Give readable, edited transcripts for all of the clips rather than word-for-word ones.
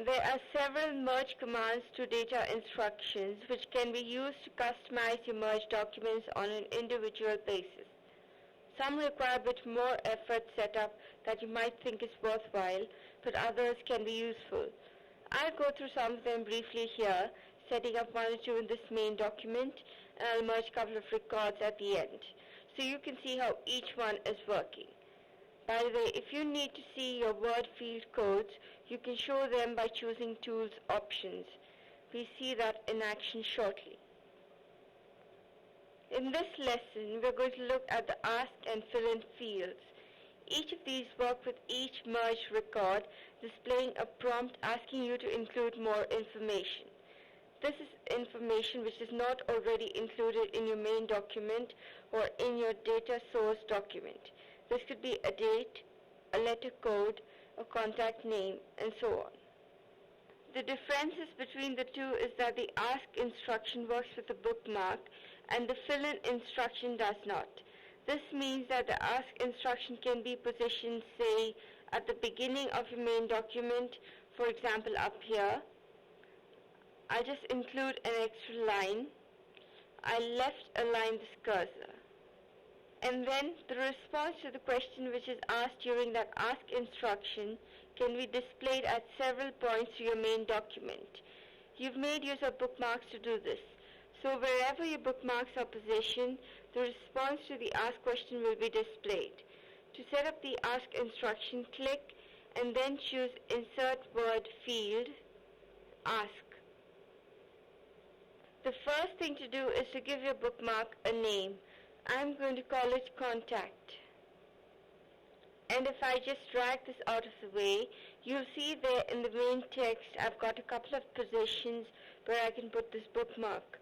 There are several merge commands to data instructions which can be used to customize your merge documents on an individual basis. Some require a bit more effort setup that you might think is worthwhile, but others can be useful. I'll go through some of them briefly here, setting up one or two in this main document, and I'll merge a couple of records at the end, so you can see how each one is working. By the way, if you need to see your Word field codes, you can show them by choosing Tools Options. We'll see that in action shortly. In this lesson, we're going to look at the ask and fill in fields. Each of these work with each merged record, displaying a prompt asking you to include more information. This is information which is not already included in your main document or in your data source document. This could be a date, a letter code, a contact name, and so on. The differences between the two is that the ask instruction works with a bookmark and the fill-in instruction does not. This means that the ask instruction can be positioned, say, at the beginning of your main document, for example up here. I'll just include an extra line. I left align this cursor. And then the response to the question which is asked during that ask instruction can be displayed at several points to your main document. You've made use of bookmarks to do this. So wherever your bookmarks are positioned, the response to the ask question will be displayed. To set up the ask instruction, click and then choose Insert Word Field, Ask. The first thing to do is to give your bookmark a name. I'm going to call it Contact. And if I just drag this out of the way, you'll see there in the main text I've got a couple of positions where I can put this bookmark.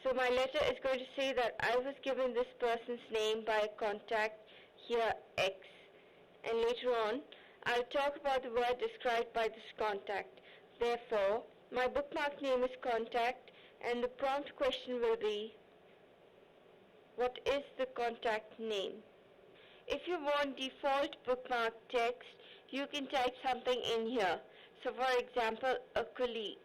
So my letter is going to say that I was given this person's name by a contact, here X. And later on, I'll talk about the word described by this contact. Therefore, my bookmark name is Contact, and the prompt question will be, what is the contact name? If you want default bookmark text, you can type something in here. So for example, a colleague.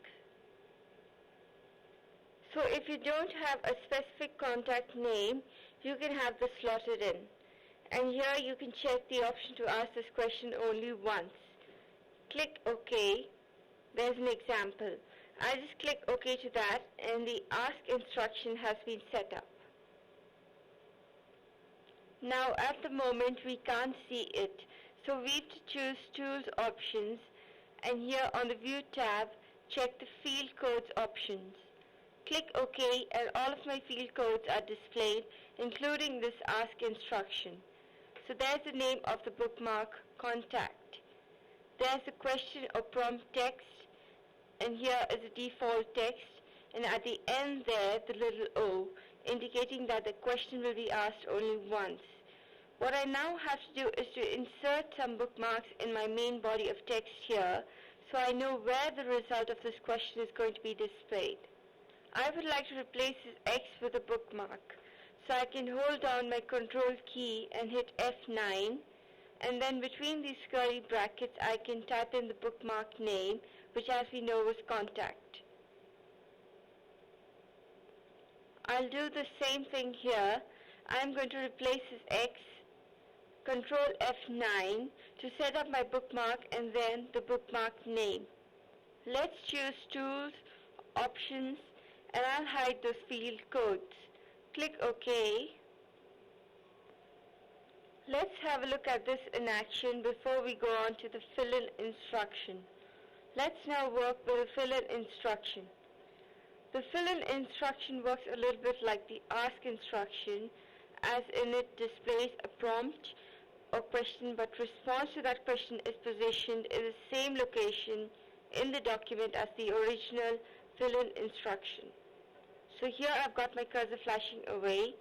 So if you don't have a specific contact name, you can have this slotted in. And here you can check the option to ask this question only once. Click OK. There's an example. I just click OK to that and the ask instruction has been set up. Now at the moment we can't see it, so we have to choose Tools Options, and here on the View tab, check the Field Codes options. Click OK and all of my field codes are displayed, including this ask instruction. So there's the name of the bookmark, Contact. There's the question or prompt text, and here is the default text, and at the end there the little O, indicating that the question will be asked only once. What I now have to do is to insert some bookmarks in my main body of text here, so I know where the result of this question is going to be displayed. I would like to replace this X with a bookmark, so I can hold down my Control key and hit F9, and then between these curly brackets I can type in the bookmark name, which as we know was Contact. I'll do the same thing here. I'm going to replace this X, Control F9 to set up my bookmark and then the bookmark name. Let's choose Tools, Options, and I'll hide those field codes. Click OK. Let's have a look at this in action before we go on to the fill-in instruction. Let's now work with the fill-in instruction. The fill-in instruction works a little bit like the ask instruction, as in it displays a prompt or question, but response to that question is positioned in the same location in the document as the original fill-in instruction. So here I've got my cursor flashing away.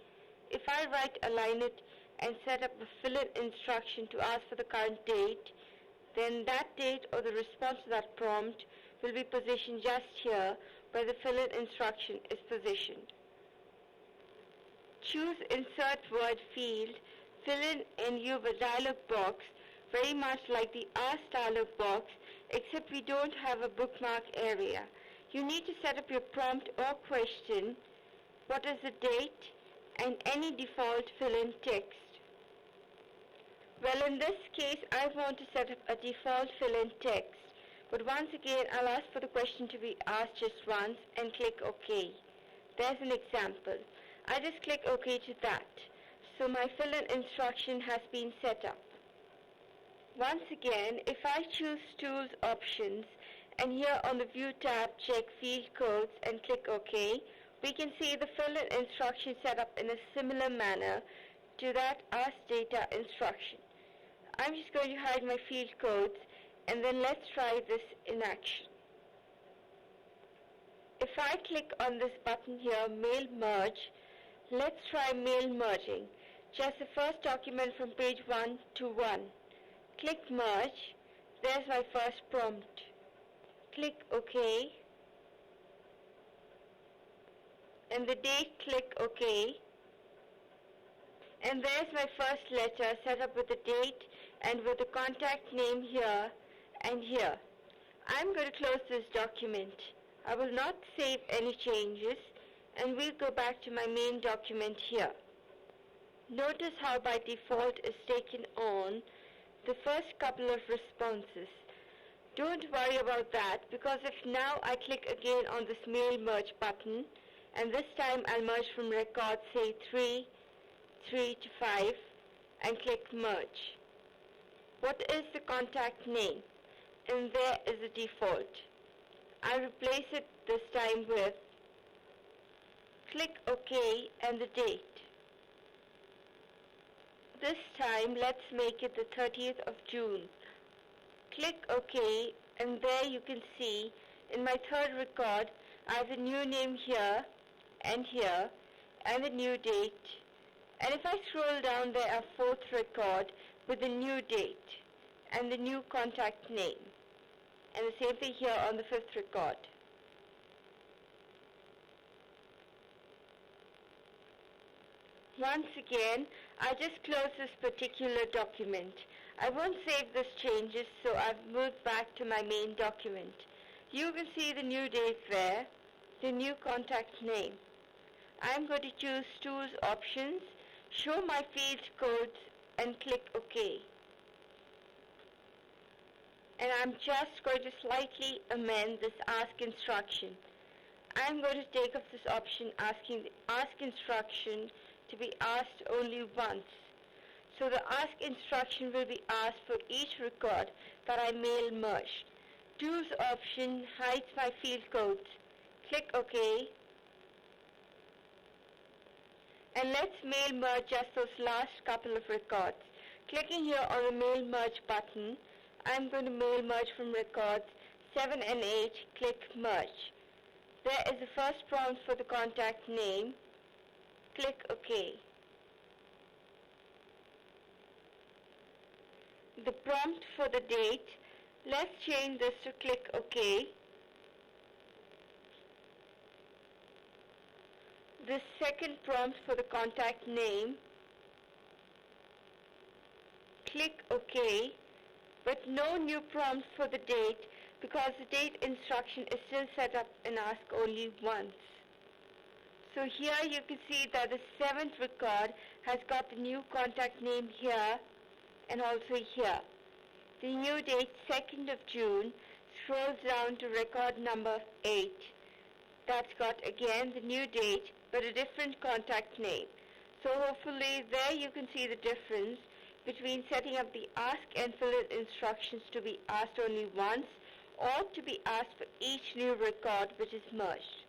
If I right align it and set up the fill-in instruction to ask for the current date, then that date or the response to that prompt will be positioned just here where the fill-in instruction is positioned. Choose Insert Word Field, fill in, and you have a dialog box very much like the Ask dialog box, except we don't have a bookmark area. You need to set up your prompt or question, what is the date, and any default fill-in text. Well, in this case, I want to set up a default fill-in text, but once again, I'll ask for the question to be asked just once and click OK. There's an example. I just click OK to that. So my fill-in instruction has been set up. Once again, if I choose Tools Options and here on the View tab check Field Codes and click OK, we can see the fill-in instruction set up in a similar manner to that Ask Data instruction. I'm just going to hide my field codes and then let's try this in action. If I click on this button here, Mail Merge, let's try mail merging. Just the first document from page 1 to 1. Click Merge. There's my first prompt. Click OK. And the date, click OK. And there's my first letter set up with the date and with the contact name here and here. I'm going to close this document. I will not save any changes and we'll go back to my main document here. Notice how by default is taken on the first couple of responses. Don't worry about that because if now I click again on this Mail Merge button and this time I'll merge from record say 3 to 5 and click Merge. What is the contact name? And there is the default. I'll replace it this time with click OK and the date. This time let's make it the 30th of June. Click OK and there you can see in my third record I have a new name here and a new date. And if I scroll down there are fourth record with the new date and the new contact name. And the same thing here on the fifth record. Once again, I just close this particular document. I won't save these changes, so I've moved back to my main document. You can see the new date there, the new contact name. I'm going to choose Tools Options, show my field codes, and click OK. And I'm just going to slightly amend this ask instruction. I'm going to take off this option asking the ask instruction to be asked only once. So the ask instruction will be asked for each record that I mail merged. Tools option hides my field codes. Click OK. And let's mail merge just those last couple of records. Clicking here on the Mail Merge button, I'm going to mail merge from records 7 and 8, click Merge. There is the first prompt for the contact name, click OK. The prompt for the date, let's change this to click OK. The second prompt for the contact name, click OK. But no new prompt for the date because the date instruction is still set up in ask only once. So here you can see that the seventh record has got the new contact name here and also here. The new date 2nd of June scrolls down to record number 8. That's got again the new date but a different contact name. So hopefully there you can see the difference between setting up the ask and fill-in instructions to be asked only once or to be asked for each new record which is merged.